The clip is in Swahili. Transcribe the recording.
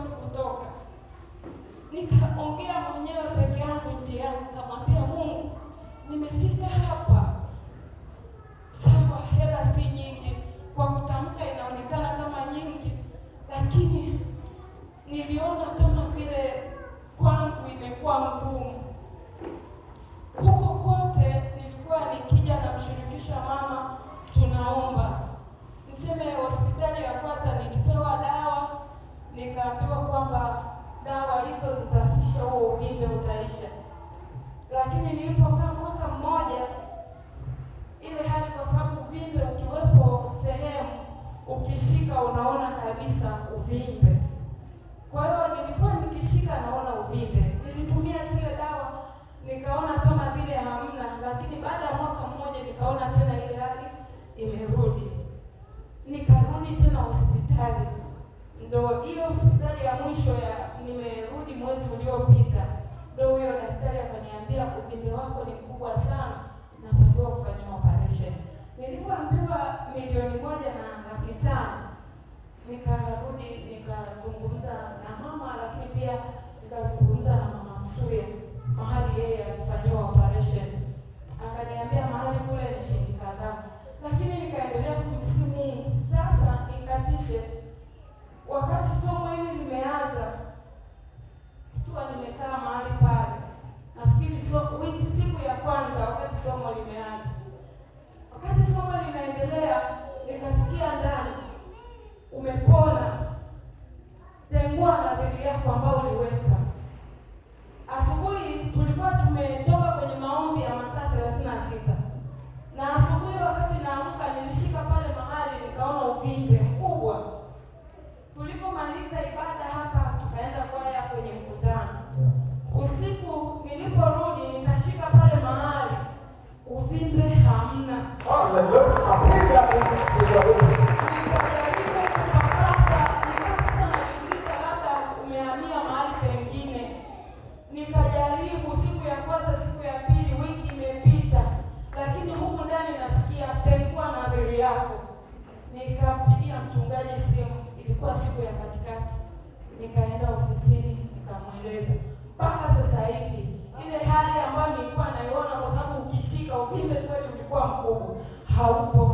huwezi kutoka. Nikaongea mwenyewe peke yangu njiani, nikamwambia Mungu, nimefika hapa. Sawa, hela si nyingi, kwa kutamka inaonekana kama nyingi, lakini niliona kama vile kwangu imekuwa ngumu. Huko kote nilikuwa nikija namshirikisha mama, tunaomba. Niseme hospitali ya kwanza nilipewa dawa, nikaambiwa kwamba dawa hizo zitafisha huo uvimbe, utaisha. Lakini nilipokaa mwaka mmoja, ile hali, kwa sababu uvimbe ukiwepo sehemu, ukishika unaona kabisa uvimbe. Kwa hiyo nilikuwa nikishika naona uvimbe. Nilitumia zile dawa, nikaona kama vile hamna, lakini baada ya mwaka mmoja nikaona tena ile hali imerudi. Nikarudi tena hospitali. Ndio hiyo hospitali ya mwisho ya nimerudi mwezi uliopita, ndio huyo daktari akaniambia uvimbe wako ni mkubwa sana, natakiwa kufanyia operation. Nilipoambiwa $1,500,000, nikarudi nikazungumza na mama, lakini pia nikazungumza na mama Msuya mahali yeye alifanyiwa operation. Akaniambia mahali kule ni shilingi kadhaa, lakini nikaendelea kumsihi Mungu. Sasa nikatishe, wakati somo hili limeanza, tukiwa nimekaa mahali pale, nafikiri siku ya kwanza wakati somo limeanza, wakati somo linaendelea, nikasikia ndani, umepona, tengua nadhiri yako ambao uliweka. Asubuhi tulikuwa tumetoka kwenye maombi ya masaa 36, na asubuhi wakati naamka nilishika pale mahali, nikaona uvimbe mkubwa. Tulipomaliza ibada hapa, tukaenda kwaya kwenye mkutano. Usiku niliporudi, nikashika pale mahali, uvimbe hamna. Nikajaribu siku ya kwanza, siku ya pili, wiki imepita, lakini huku ndani nasikia tengua nadhiri yako. Nikampigia mchungaji simu, ilikuwa siku ya katikati, nikaenda ofisini nikamweleza. Mpaka sasa hivi ile hali ambayo nilikuwa naiona, kwa sababu ukishika uvimbe kweli ulikuwa mkubwa, haupo.